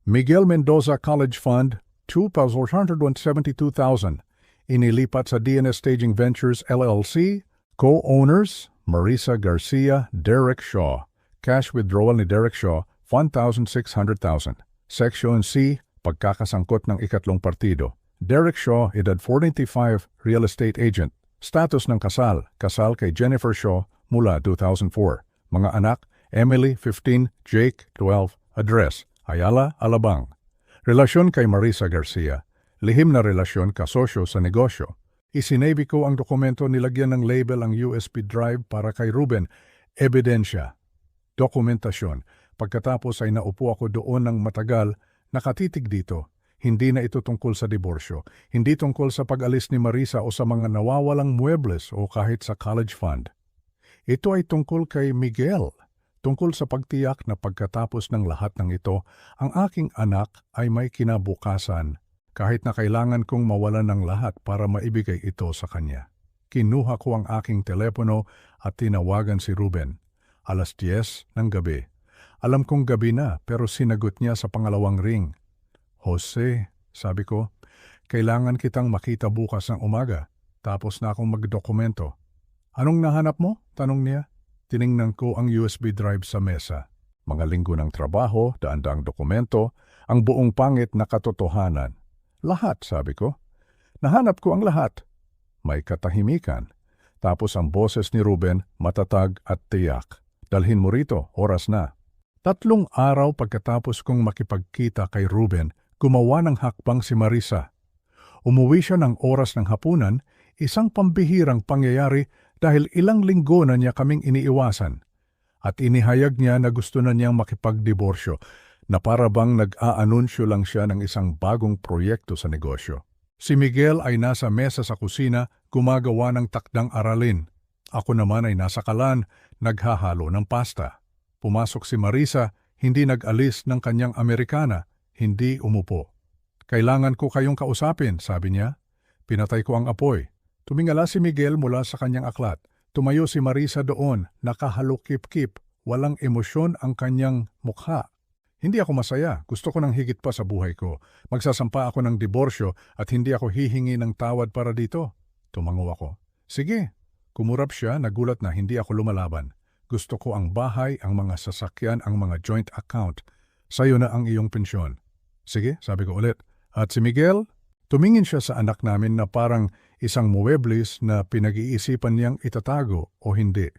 Miguel Mendoza College Fund, 2,472,000. Inilipat sa DNS Staging Ventures LLC, co-owners, Marisa Garcia, Derek Shaw. Cash withdrawal ni Derek Shaw, 1,600,000. Section C, pagkakasangkot ng ikatlong partido. Derek Shaw, edad 45, real estate agent. Status ng kasal, kasal kay Jennifer Shaw mula 2004. Mga anak, Emily, 15, Jake, 12. Address, Ayala, Alabang. Relasyon kay Marisa Garcia. Lihim na relasyon kasosyo sa negosyo. Isinavy ko ang dokumento, nilagyan ng label ang USB drive para kay Ruben. Ebidensya. Dokumentasyon. Pagkatapos ay naupo ako doon ng matagal, nakatitig dito. Hindi na ito tungkol sa diborsyo. Hindi tungkol sa pag-alis ni Marisa o sa mga nawawalang muebles o kahit sa college fund. Ito ay tungkol kay Miguel. Tungkol sa pagtiyak na pagkatapos ng lahat ng ito, ang aking anak ay may kinabukasan kahit na kailangan kong mawalan ng lahat para maibigay ito sa kanya. Kinuha ko ang aking telepono at tinawagan si Ruben. 10:00 ng gabi. Alam kong gabi na pero sinagot niya sa pangalawang ring. Jose, sabi ko, kailangan kitang makita bukas ng umaga. Tapos na akong magdokumento. Anong nahanap mo? Tanong niya. Tiningnan ko ang USB drive sa mesa. Mga linggo ng trabaho, daan-daang dokumento, ang buong pangit na katotohanan. Lahat, sabi ko. Nahanap ko ang lahat. May katahimikan. Tapos ang boses ni Ruben, matatag at tiyak. Dalhin mo rito, oras na. 3 araw pagkatapos kong makipagkita kay Ruben, gumawa ng hakbang si Marisa. Umuwi siya ng oras ng hapunan, isang pambihirang pangyayari dahil ilang linggo na niya kaming iniiwasan. At inihayag niya na gusto na niyang makipagdiborsyo, na para bang nag-aanunsyo lang siya ng isang bagong proyekto sa negosyo. Si Miguel ay nasa mesa sa kusina, gumagawa ng takdang aralin. Ako naman ay nasa kalan, naghahalo ng pasta. Pumasok si Marisa, hindi nag-alis ng kanyang Amerikana, hindi umupo. Kailangan ko kayong kausapin, sabi niya. Pinatay ko ang apoy. Tumingala si Miguel mula sa kanyang aklat. Tumayo si Marisa doon, nakahalukip-kip, walang emosyon ang kanyang mukha. Hindi ako masaya, gusto ko ng higit pa sa buhay ko. Magsasampa ako ng diborsyo at hindi ako hihingi ng tawad para dito. Tumango ako. Sige. Kumurap siya, nagulat na hindi ako lumalaban. Gusto ko ang bahay, ang mga sasakyan, ang mga joint account. Sayo na ang iyong pensyon. Sige, sabi ko ulit. At si Miguel, tumingin siya sa anak namin na parang isang muebles na pinag-iisipan niyang itatago o hindi.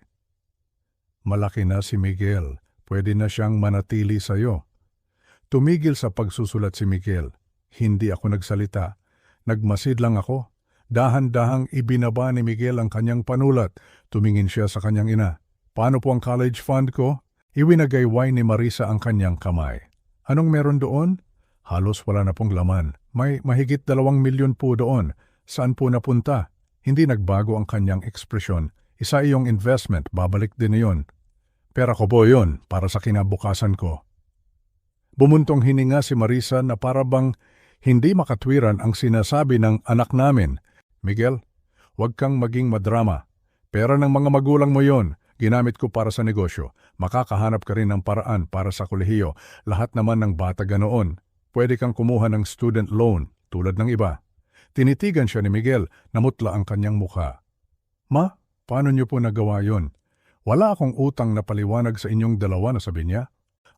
Malaki na si Miguel. Pwede na siyang manatili sa'yo. Tumigil sa pagsusulat si Miguel. Hindi ako nagsalita. Nagmasid lang ako. Dahan-dahang ibinaba ni Miguel ang kanyang panulat. Tumingin siya sa kanyang ina. Paano po ang college fund ko? Iwinagayway ni Marisa ang kanyang kamay. Anong meron doon? Halos wala na pong laman. May mahigit 2 milyon po doon. Saan po napunta? Hindi nagbago ang kanyang ekspresyon. Isa iyong investment, babalik din iyon. Pera ko po yun, para sa kinabukasan ko. Bumuntong hininga si Marisa na para bang hindi makatwiran ang sinasabi ng anak namin. Miguel, huwag kang maging madrama. Pera ng mga magulang mo yon. Ginamit ko para sa negosyo. Makakahanap ka rin ng paraan para sa kolehiyo. Lahat naman ng bata ganoon. Pwede kang kumuha ng student loan, tulad ng iba. Tinitigan siya ni Miguel, namutla ang kanyang mukha. Ma, paano niyo po nagawa yon? Wala akong utang na paliwanag sa inyong dalawa na sabi niya.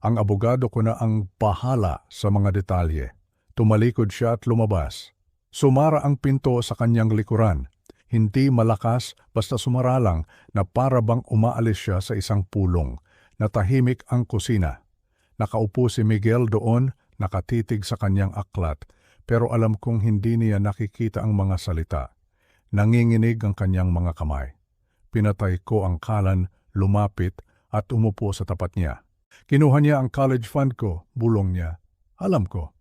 Ang abogado ko na ang bahala sa mga detalye. Tumalikod siya at lumabas. Sumara ang pinto sa kanyang likuran. Hindi malakas basta sumara lang na para bang umaalis siya sa isang pulong. Natahimik ang kusina. Nakaupo si Miguel doon, nakatitig sa kanyang aklat. Pero alam kong hindi niya nakikita ang mga salita. Nanginginig ang kanyang mga kamay. Pinatay ko ang kalan, lumapit at umupo sa tapat niya. Kinuha niya ang college fund ko, bulong niya. Alam ko.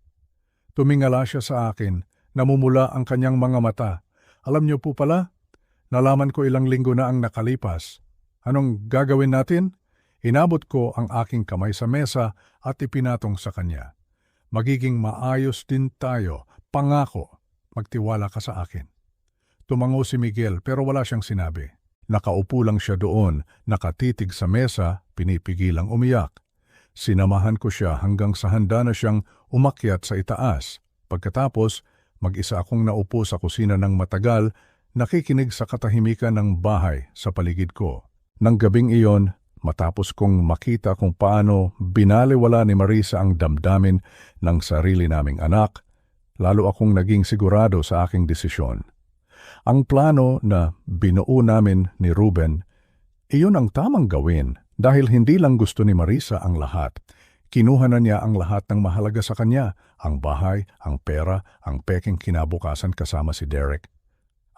Tumingala siya sa akin, namumula ang kanyang mga mata. Alam niyo po pala, nalaman ko ilang linggo na ang nakalipas. Anong gagawin natin? Inabot ko ang aking kamay sa mesa at ipinatong sa kanya. Magiging maayos din tayo, pangako, magtiwala ka sa akin. Tumango si Miguel pero wala siyang sinabi. Nakaupo lang siya doon, nakatitig sa mesa, pinipigilang umiyak. Sinamahan ko siya hanggang sa handa na siyang umakyat sa itaas. Pagkatapos, mag-isa akong naupo sa kusina ng matagal, nakikinig sa katahimikan ng bahay sa paligid ko. Nang gabing iyon, matapos kong makita kung paano binaliwala ni Marisa ang damdamin ng sarili naming anak, lalo akong naging sigurado sa aking desisyon. Ang plano na binuo namin ni Ruben, iyon ang tamang gawin dahil hindi lang gusto ni Marisa ang lahat. Kinuha na niya ang lahat ng mahalaga sa kanya, ang bahay, ang pera, ang peking kinabukasan kasama si Derek.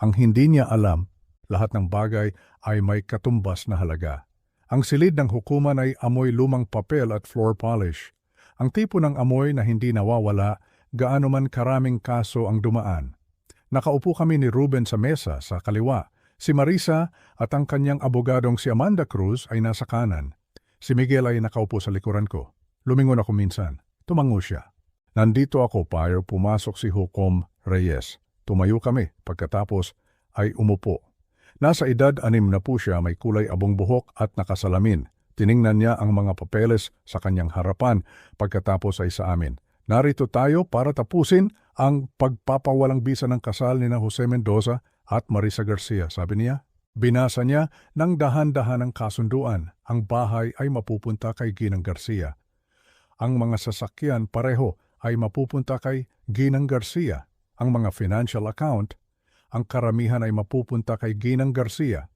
Ang hindi niya alam, lahat ng bagay ay may katumbas na halaga. Ang silid ng hukuman ay amoy lumang papel at floor polish. Ang tipo ng amoy na hindi nawawala, gaano man karaming kaso ang dumaan. Nakaupo kami ni Ruben sa mesa sa kaliwa. Si Marisa at ang kanyang abogadong si Amanda Cruz ay nasa kanan. Si Miguel ay nakaupo sa likuran ko. Lumingon ako minsan. Tumango siya. Nandito ako para pumasok si Hukom Reyes. Tumayo kami pagkatapos ay umupo. Nasa edad 6 na po siya, may kulay abong buhok at nakasalamin. Tiningnan niya ang mga papeles sa kanyang harapan pagkatapos ay sa amin. Narito tayo para tapusin ang pagpapawalang bisa ng kasal ni Jose Mendoza at Marisa Garcia, sabi niya. Binasa niya ng dahan-dahan ang kasunduan. Ang bahay ay mapupunta kay Ginang Garcia. Ang mga sasakyan pareho ay mapupunta kay Ginang Garcia. Ang mga financial account, ang karamihan ay mapupunta kay Ginang Garcia.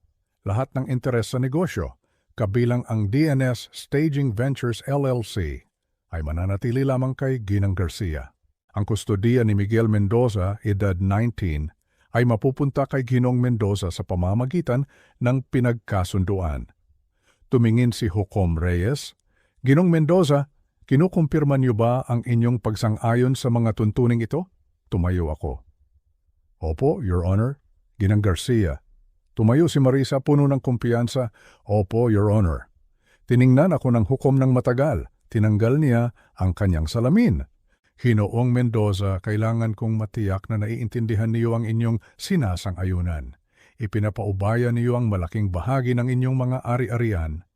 Lahat ng interes sa negosyo, kabilang ang DNS Staging Ventures LLC, ay mananatili lamang kay Ginang Garcia. Ang kustodiya ni Miguel Mendoza, edad 19, ay mapupunta kay Ginong Mendoza sa pamamagitan ng pinagkasunduan. Tumingin si Hukom Reyes. Ginong Mendoza, kinukumpirma niyo ba ang inyong pagsang-ayon sa mga tuntuning ito? Tumayo ako. Opo, Your Honor. Ginang Garcia. Tumayo si Marisa, puno ng kumpiyansa. Opo, Your Honor. Tiningnan ako ng hukom ng matagal. Tinanggal niya ang kanyang salamin. Hinoong Mendoza, kailangan kong matiyak na naiintindihan niyo ang inyong sinasang-ayunan. Ipinapaubaya niyo ang malaking bahagi ng inyong mga ari-arian.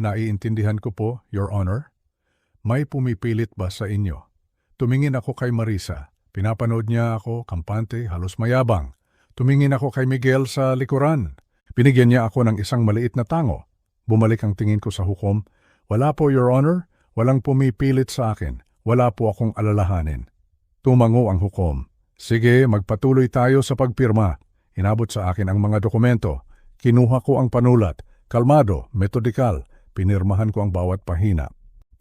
Naiintindihan ko po, Your Honor. May pumipilit ba sa inyo? Tumingin ako kay Marisa. Pinapanood niya ako, kampante, halos mayabang. Tumingin ako kay Miguel sa likuran. Binigyan niya ako ng isang maliit na tango. Bumalik ang tingin ko sa hukom. Wala po, Your Honor. Walang pumipilit sa akin. Wala po akong alalahanin. Tumango ang hukom. Sige, magpatuloy tayo sa pagpirma. Inabot sa akin ang mga dokumento. Kinuha ko ang panulat. Kalmado, metodikal. Pinirmahan ko ang bawat pahina.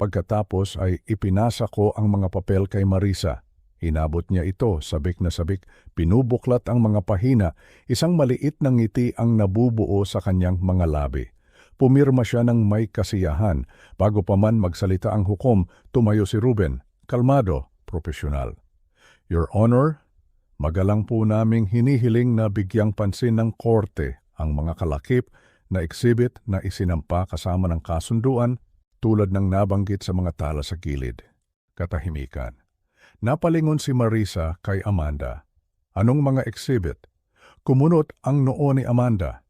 Pagkatapos ay ipinasa ko ang mga papel kay Marisa. Inabot niya ito, sabik na sabik. Pinubuklat ang mga pahina. Isang maliit na ngiti ang nabubuo sa kanyang mga labi. Pumirma siya ng may kasiyahan. Bago pa man magsalita ang hukom, tumayo si Ruben. Kalmado, profesional. Your Honor, magalang po naming hinihiling na bigyang pansin ng korte ang mga kalakip na exhibit na isinampa kasama ng kasunduan tulad ng nabanggit sa mga tala sa gilid. Katahimikan. Napalingon si Marisa kay Amanda. Anong mga exhibit? Kumunot ang noo ni Amanda.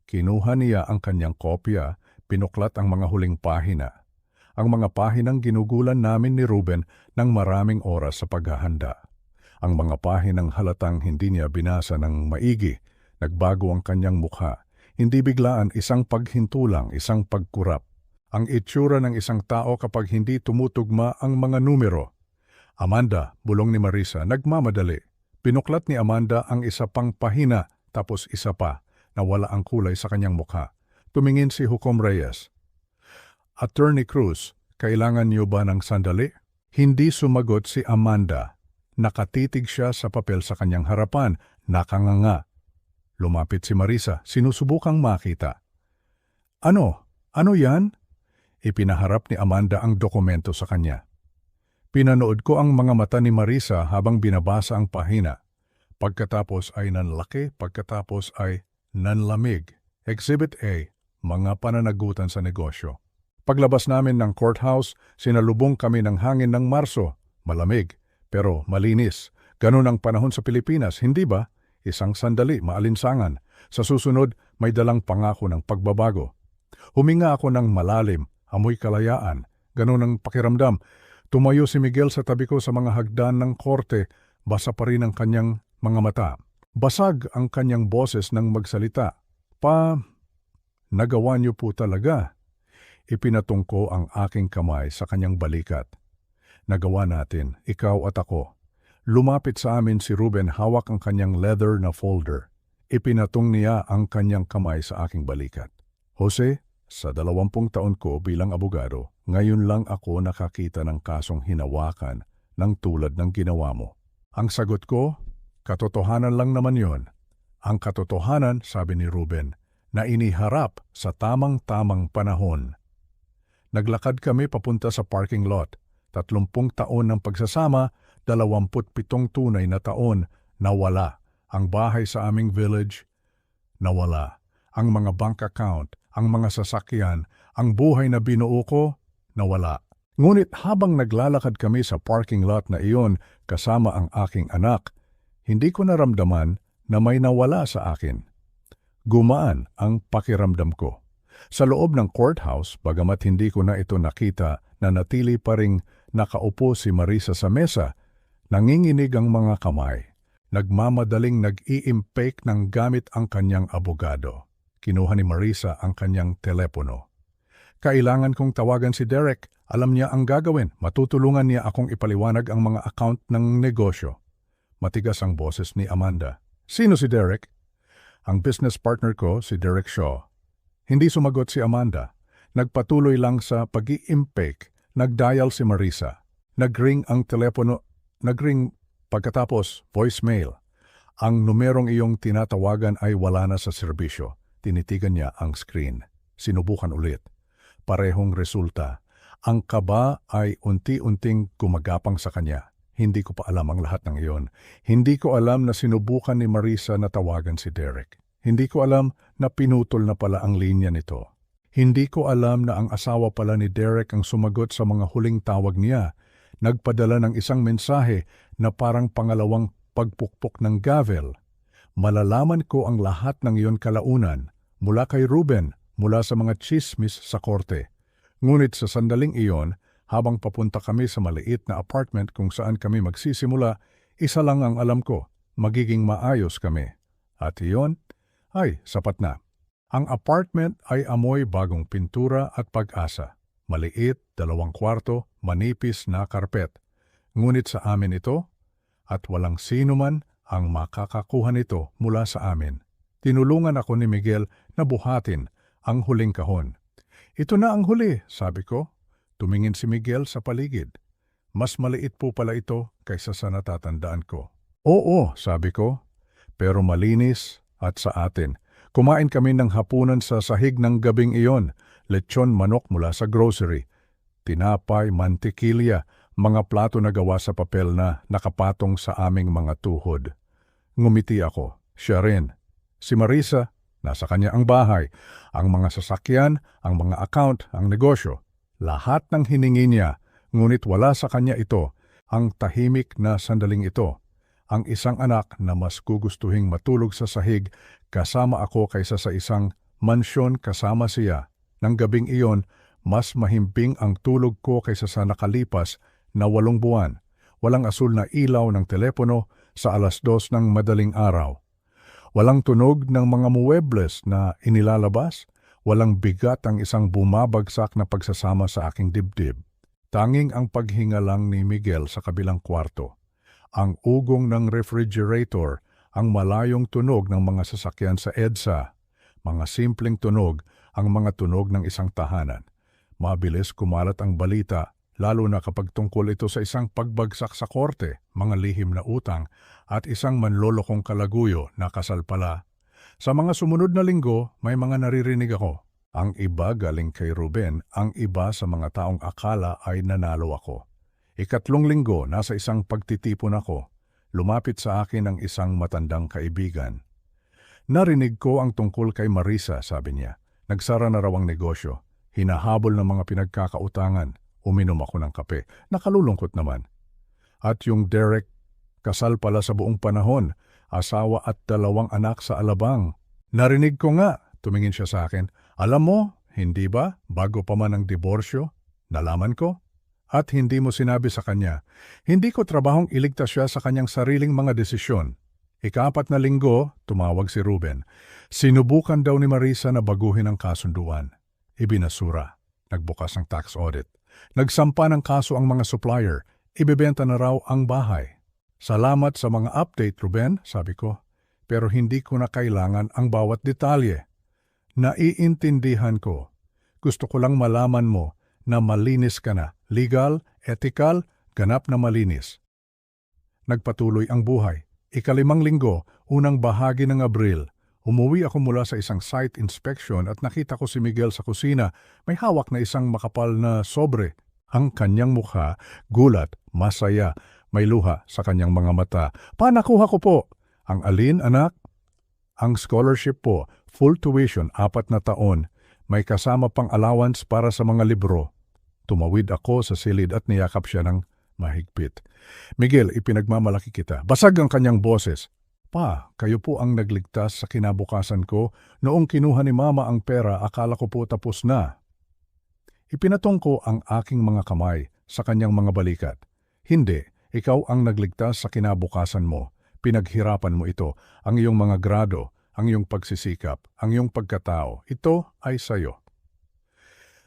Kinuha niya ang kanyang kopya, pinuklat ang mga huling pahina. Ang mga pahinang ginugulan namin ni Ruben ng maraming oras sa paghahanda. Ang mga pahinang halatang hindi niya binasa ng maigi, nagbago ang kanyang mukha. Hindi biglaan, isang paghintulang, isang pagkurap. Ang itsura ng isang tao kapag hindi tumutugma ang mga numero. Amanda, bulong ni Marisa, nagmamadali. Pinuklat ni Amanda ang isa pang pahina, tapos isa pa, na wala ang kulay sa kanyang mukha. Tumingin si Hukom Reyes. Attorney Cruz, kailangan niyo ba ng sandali? Hindi sumagot si Amanda. Nakatitig siya sa papel sa kanyang harapan, nakanganga. Lumapit si Marisa, sinusubukang makita. Ano? Ano yan? Ipinaharap ni Amanda ang dokumento sa kanya. Pinanood ko ang mga mata ni Marisa habang binabasa ang pahina. Pagkatapos ay nanlaki, pagkatapos ay nanlamig. Exhibit A, mga pananagutan sa negosyo. Paglabas namin ng courthouse, sinalubong kami ng hangin ng Marso. Malamig, pero malinis. Ganun ang panahon sa Pilipinas, hindi ba? Isang sandali, maalinsangan. Sa susunod, may dalang pangako ng pagbabago. Huminga ako ng malalim, amoy kalayaan. Ganun ang pakiramdam. Tumayo si Miguel sa tabi ko sa mga hagdan ng korte, basa pa rin ang kanyang mga mata. Basag ang kanyang boses nang magsalita. Nagawa niyo po talaga. Ipinatong ko ang aking kamay sa kanyang balikat. Nagawa natin, ikaw at ako. Lumapit sa amin si Ruben, hawak ang kanyang leather na folder. Ipinatong niya ang kanyang kamay sa aking balikat. Jose, sa 20 taon ko bilang abogado, ngayon lang ako nakakita ng kasong hinawakan ng tulad ng ginawa mo. Ang sagot ko, katotohanan lang naman yon. Ang katotohanan, sabi ni Ruben, na iniharap sa tamang-tamang panahon. Naglakad kami papunta sa parking lot. 30 taon ng pagsasama, 27 tunay na taon, nawala. Ang bahay sa aming village, nawala. Ang mga bank account, ang mga sasakyan, ang buhay na binuo ko, nawala. Ngunit habang naglalakad kami sa parking lot na iyon kasama ang aking anak, hindi ko naramdaman na may nawala sa akin. Gumaan ang pakiramdam ko. Sa loob ng courthouse, bagamat hindi ko na ito nakita, na natili pa ring nakaupo si Marisa sa mesa, nanginginig ang mga kamay. Nagmamadaling nag-i-impake ng gamit ang kanyang abogado. Kinuha ni Marisa ang kanyang telepono. Kailangan kong tawagan si Derek. Alam niya ang gagawin. Matutulungan niya akong ipaliwanag ang mga account ng negosyo. Matigas ang boses ni Amanda. Sino si Derek? Ang business partner ko, si Derek Shaw. Hindi sumagot si Amanda. Nagpatuloy lang sa pag-i-impake. Nag-dial si Marisa. Nag-ring ang telepono. Nag-ring pagkatapos voicemail. Ang numerong iyong tinatawagan ay wala na sa serbisyo. Tinitigan niya ang screen. Sinubukan ulit. Parehong resulta. Ang kaba ay unti-unting gumagapang sa kanya. Hindi ko pa alam ang lahat ng iyon. Hindi ko alam na sinubukan ni Marisa na tawagan si Derek. Hindi ko alam na pinutol na pala ang linya nito. Hindi ko alam na ang asawa pala ni Derek ang sumagot sa mga huling tawag niya. Nagpadala ng isang mensahe na parang pangalawang pagpukpok ng gavel. Malalaman ko ang lahat ng iyon kalaunan, mula kay Ruben, mula sa mga chismis sa korte. Ngunit sa sandaling iyon, habang papunta kami sa maliit na apartment kung saan kami magsisimula, isa lang ang alam ko, magiging maayos kami. At iyon, ay sapat na. Ang apartment ay amoy bagong pintura at pag-asa. Maliit, 2 kwarto, manipis na karpet. Ngunit sa amin ito, at walang sino man ang makakakuha nito mula sa amin. Tinulungan ako ni Miguel na buhatin ang huling kahon. Ito na ang huli, sabi ko. Tumingin si Miguel sa paligid. Mas maliit po pala ito kaysa sa natatandaan ko. Oo, sabi ko, pero malinis at sa atin. Kumain kami ng hapunan sa sahig ng gabing iyon, lechon manok mula sa grocery, tinapay, mantikilya, mga plato na gawa sa papel na nakapatong sa aming mga tuhod. Ngumiti ako, siya rin. Si Marisa, nasa kanya ang bahay, ang mga sasakyan, ang mga account, ang negosyo. Lahat ng hiningi niya, ngunit wala sa kanya ito, ang tahimik na sandaling ito. Ang isang anak na mas gugustuhing matulog sa sahig kasama ako kaysa sa isang mansyon kasama siya. Nang gabing iyon, mas mahimbing ang tulog ko kaysa sa nakalipas na 8 buwan. Walang asul na ilaw ng telepono sa 2:00 ng madaling araw. Walang tunog ng mga muebles na inilalabas. Walang bigat ang isang bumabagsak na pagsasama sa aking dibdib. Tanging ang paghinga lang ni Miguel sa kabilang kwarto. Ang ugong ng refrigerator, ang malayong tunog ng mga sasakyan sa EDSA, mga simpleng tunog, ang mga tunog ng isang tahanan. Mabilis kumalat ang balita, lalo na kapag tungkol ito sa isang pagbagsak sa korte, mga lihim na utang, at isang manlolokong kalaguyo na kasal pala. Sa mga sumunod na linggo, may mga naririnig ako. Ang iba galing kay Ruben, ang iba sa mga taong akala ay nanalo ako. 3 linggo, nasa isang pagtitipon ako. Lumapit sa akin ang isang matandang kaibigan. Narinig ko ang tungkol kay Marisa, sabi niya. Nagsara na raw ang negosyo. Hinahabol ng mga pinagkakautangan. Uminom ako ng kape. Nakalulungkot naman. At yung Derek, kasal pala sa buong panahon. Asawa at 2 anak sa Alabang. Narinig ko nga, tumingin siya sa akin. Alam mo, hindi ba, bago pa man ang diborsyo, nalaman ko? At hindi mo sinabi sa kanya, hindi ko trabahong iligtas siya sa kanyang sariling mga desisyon. 4 na linggo, tumawag si Ruben. Sinubukan daw ni Marisa na baguhin ang kasunduan. Ibinasura. Nagbukas ng tax audit. Nagsampa ng kaso ang mga supplier. Ibebenta na raw ang bahay. Salamat sa mga update, Ruben, sabi ko. Pero hindi ko na kailangan ang bawat detalye. Naiintindihan ko. Gusto ko lang malaman mo na malinis ka na. Legal, ethical, ganap na malinis. Nagpatuloy ang buhay. 5 linggo, unang bahagi ng Abril. Umuwi ako mula sa isang site inspection at nakita ko si Miguel sa kusina. May hawak na isang makapal na sobre. Ang kanyang mukha, gulat, masaya. May luha sa kanyang mga mata. Nakuha ko po. Ang alin, anak? Ang scholarship po, full tuition, 4 na taon. May kasama pang allowance para sa mga libro. Tumawid ako sa silid at niyakap siya ng mahigpit. Miguel, ipinagmamalaki kita. Basag ang kanyang boses. Pa, kayo po ang nagligtas sa kinabukasan ko. Noong kinuha ni Mama ang pera, akala ko po tapos na. Ipinatong ko ang aking mga kamay sa kanyang mga balikat. Hindi. Ikaw ang nagligtas sa kinabukasan mo. Pinaghirapan mo ito, ang iyong mga grado, ang iyong pagsisikap, ang iyong pagkatao. Ito ay sayo.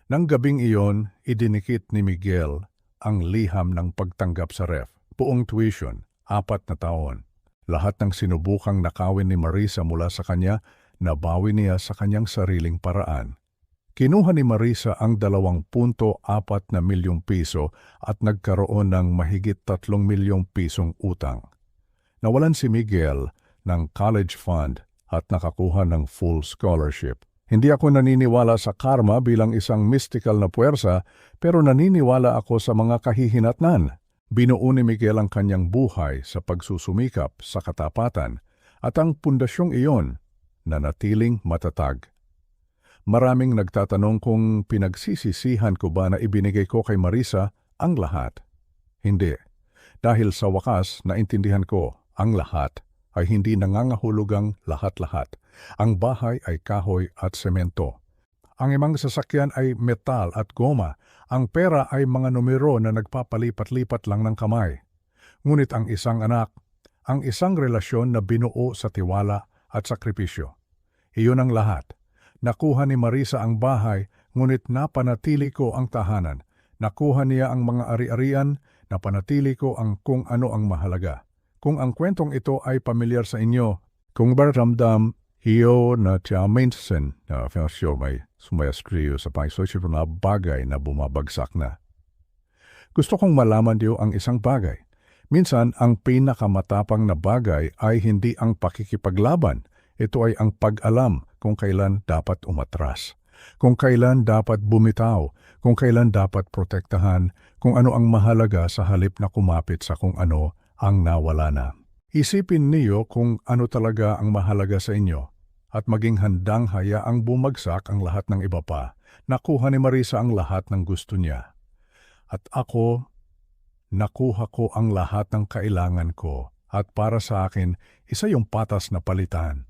Nang gabing iyon, idinikit ni Miguel ang liham ng pagtanggap sa ref. Buong tuition, 4 na taon. Lahat ng sinubukang nakawin ni Marisa mula sa kanya, nabawi niya sa kanyang sariling paraan. Kinuha ni Marisa ang 2.4 milyong piso at nagkaroon ng mahigit 3 milyong pisong utang. Nawalan si Miguel ng college fund at nakakuha ng full scholarship. Hindi ako naniniwala sa karma bilang isang mystical na puwersa, pero naniniwala ako sa mga kahihinatnan. Binuo ni Miguel ang kanyang buhay sa pagsusumikap sa katapatan at ang pundasyong iyon nanatiling matatag. Maraming nagtatanong kung pinagsisisihan ko ba na ibinigay ko kay Marisa ang lahat. Hindi. Dahil sa wakas, naintindihan ko, ang lahat ay hindi nangangahulugang lahat-lahat. Ang bahay ay kahoy at semento. Ang imang sasakyan ay metal at goma. Ang pera ay mga numero na nagpapalipat-lipat lang ng kamay. Ngunit ang isang anak, ang isang relasyon na binuo sa tiwala at sakripisyo. Iyon ang lahat. Nakuha ni Marisa ang bahay, ngunit napanatili ko ang tahanan. Nakuha niya ang mga ari-arian, napanatili ko ang kung ano ang mahalaga. Kung ang kwentong ito ay pamilyar sa inyo, kung baramdam, hiyo na tiya minsan na sure may sumayastriyo sa pang-social na bagay na bumabagsak na. Gusto kong malaman niyo ang isang bagay. Minsan, ang pinakamatapang na bagay ay hindi ang pakikipaglaban. Ito ay ang pag-alam kung kailan dapat umatras, kung kailan dapat bumitaw, kung kailan dapat protektahan, kung ano ang mahalaga sa halip na kumapit sa kung ano ang nawala na. Isipin niyo kung ano talaga ang mahalaga sa inyo at maging handang hayaang bumagsak ang lahat ng iba pa. Nakuha ni Marisa ang lahat ng gusto niya. At ako, nakuha ko ang lahat ng kailangan ko at para sa akin, isa yung patas na palitan.